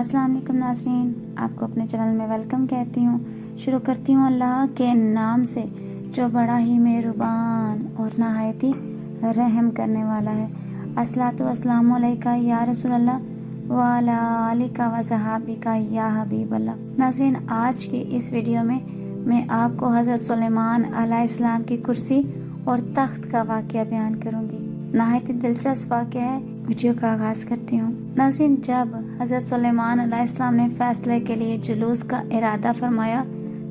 अस्सलाम वालेकुम नाज़रीन, आपको अपने चैनल में वेलकम कहती हूँ। शुरू करती हूँ अल्लाह के नाम से जो बड़ा ही मेहरबान और नहायत ही रहम करने वाला है। अस्सलातु वस्सलामु अलैका या रसूल अल्लाह व अला आलिका व सहाबिका या हबीब अल्लाह। नाज़रीन, आज की इस वीडियो में मैं आपको हज़रत सुलेमान अलैहिस्सलाम की कुर्सी और तख्त का वाक़या बयान करूँगी। नहायत दिलचस्प वाक़या है। वीडियो का आगाज़ करती हूँ। नाज़रीन, जब हज़रत सुलेमान अलैहिस्सलाम ने फैसले के लिए जुलूस का इरादा फरमाया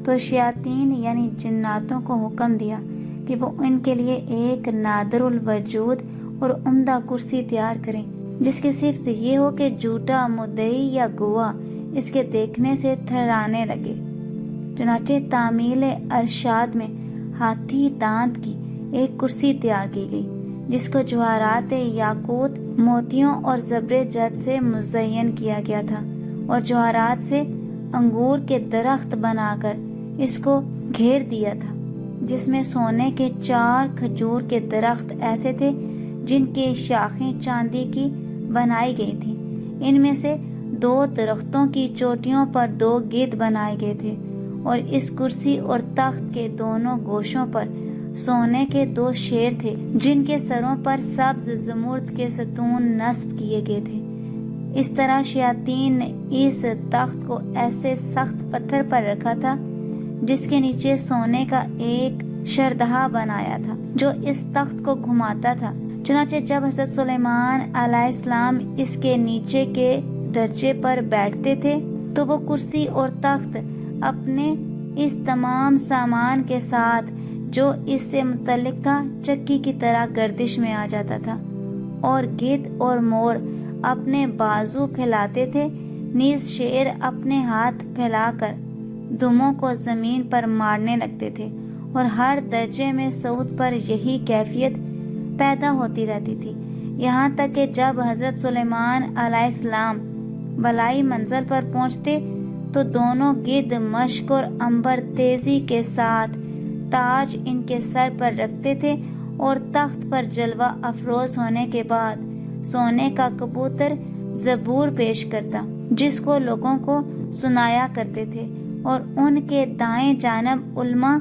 तो शयातीन यानी जिन्नातों को हुक्म दिया कि वो इनके लिए एक नादिरुल वजूद और उम्दा कुर्सी तैयार करें, जिसकी सिफ्त ये हो कि झूठा मुद्दई या गुआ इसके देखने से थर्राने लगे। चुनाचे तामील अरशाद में हाथी दांत की एक कुर्सी तैयार की गई, जिसको जवाहरात याकूत, मोतियों और ज़ब्रे जद से मुज़य्यन किया गया था और जवाहरात से अंगूर के दरख्त बनाकर इसको घेर दिया था, जिसमें सोने के 4 खजूर के दरख्त ऐसे थे जिनकी शाखें चांदी की बनाई गई थी। इनमें से 2 दरख्तों की चोटियों पर 2 गिद्ध बनाए गए थे और इस कुर्सी और तख्त के दोनों गोशों पर सोने के 2 शेर थे, जिनके सरों पर सब्ज ज़मुर्द के सतून नस्ब किए गए थे। इस तरह शयातीन ने इस तख्त को ऐसे सख्त पत्थर पर रखा था जिसके नीचे सोने का एक शरदहा बनाया था जो इस तख्त को घुमाता था। चुनाचे जब हज़रत सुलेमान अलैहिस्सलाम इसके नीचे के दर्जे पर बैठते थे तो वो कुर्सी और तख्त अपने इस तमाम सामान के साथ जो इससे मुतल्लिक था चक्की की तरह गर्दिश में आ जाता था और गिद्ध और मोर अपने बाजू फैलाते थे। नीज शेर अपने हाथ फैलाकर दुमों को जमीन पर मारने लगते थे और हर दर्जे में सऊद पर यही कैफियत पैदा होती रहती थी, यहाँ तक कि जब हज़रत सुलेमान अलैहिस्सलाम बलाई मंजिल पर पहुँचते तो दोनों गिद्ध मश्क और अंबर तेजी के साथ ताज इनके सर पर रखते थे और तख्त पर जलवा अफरोज होने के बाद सोने का कबूतर ज़बूर पेश करता, जिसको लोगों को सुनाया करते थे और उनके दाएं जानब उल्मा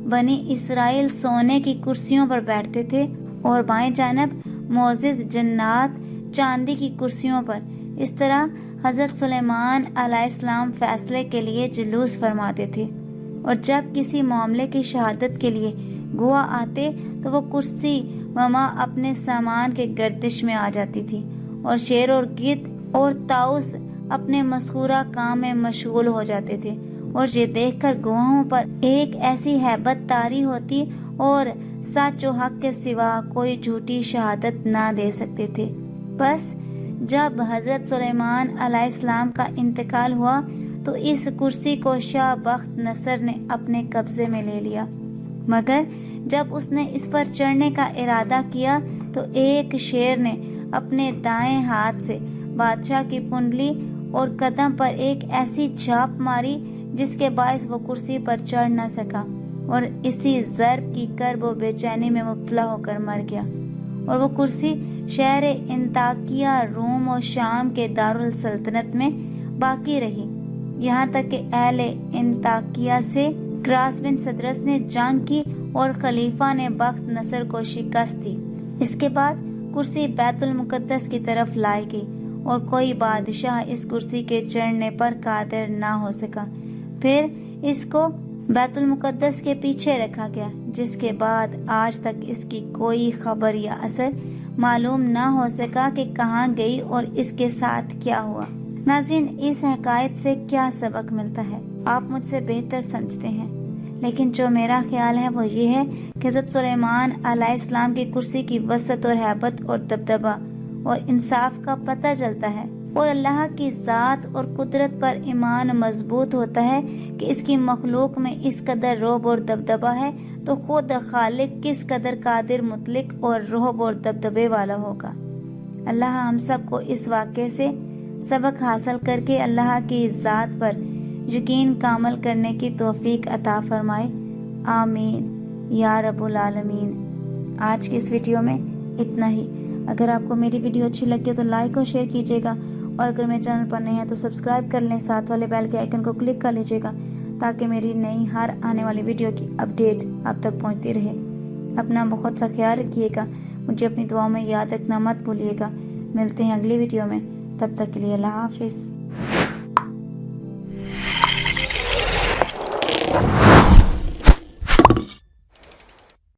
बनी इसराइल सोने की कुर्सियों पर बैठते थे और बाएं जानब मोअज़्ज़िज़ जन्नात चांदी की कुर्सियों पर। इस तरह हज़रत सुलेमान अलैहिस्सलाम फैसले के लिए जुलूस फरमाते थे और जब किसी मामले की शहादत के लिए गुआ आते तो वो कुर्सी वमा अपने सामान के गर्दिश में आ जाती थी और शेर और गिद्ध और ताउस अपने मस्कूरा काम में मशगूल हो जाते थे और ये देखकर गवाहों पर एक ऐसी हैबत तारी होती और सच और हक के सिवा कोई झूठी शहादत ना दे सकते थे। बस जब हज़रत सुलेमान अलैहिस्सलाम का इंतकाल हुआ तो इस कुर्सी को शाह बख्त नसर ने अपने कब्जे में ले लिया, मगर जब उसने इस पर चढ़ने का इरादा किया तो एक शेर ने अपने दाएं हाथ से बादशाह की कुंडली और कदम पर एक ऐसी छाप मारी जिसके बायस वो कुर्सी पर चढ़ न सका और इसी ज़र्ब की कर्ब और बेचैनी में मुब्तला होकर मर गया और वो कुर्सी शहर इंताकिया रूम और शाम के दारुल सल्तनत में बाकी रही, यहाँ तक कि अहले इंताकिया से क्रास बिन सदरस ने जंग की और खलीफा ने बख्त नसर को शिकस्त दी। इसके बाद कुर्सी बैतुल मुकद्दस की तरफ लाई गई और कोई बादशाह इस कुर्सी के चढ़ने पर कादिर ना हो सका। फिर इसको बैतुल मुकद्दस के पीछे रखा गया, जिसके बाद आज तक इसकी कोई खबर या असर मालूम ना हो सका कि कहाँ गई और इसके साथ क्या हुआ। नाज़रीन, इस हकायत से क्या सबक मिलता है आप मुझसे बेहतर समझते हैं, लेकिन जो मेरा ख्याल है वो ये है कि हज़रत सुलेमान अलैहिस्सलाम की कुर्सी की वसत और हैबत और दबदबा और इंसाफ का पता चलता है और अल्लाह की ज़ात और कुदरत पर ईमान मजबूत होता है कि इसकी मखलूक में इस कदर रोब और दबदबा है तो खुद खालिक किस कदर कादिर मुतलिक और रोब और दबदबे वाला होगा। अल्लाह हम सब को इस वाक़े से सबक हासिल करके अल्लाह की ज़ात पर यकीन कामल करने की तौफीक अता फरमाए। आमीन या रब्बुल आलमीन। आज की इस वीडियो में इतना ही। अगर आपको मेरी वीडियो अच्छी लगी हो तो लाइक और शेयर कीजिएगा اور اگر میرے چینل پر نہیں ہے تو سبسکرائب کر لیں، ساتھ والے بیل کے آئیکن کو کلک کر لیجیے گا تاکہ میری نئی ہر آنے والی ویڈیو کی اپڈیٹ آپ تک پہنچتی رہے۔ اپنا بہت سا خیال رکھیے گا، مجھے اپنی دعاؤں میں یاد رکھنا مت بھولیے گا۔ ملتے ہیں اگلی ویڈیو میں، تب تک کے لیے اللہ حافظ۔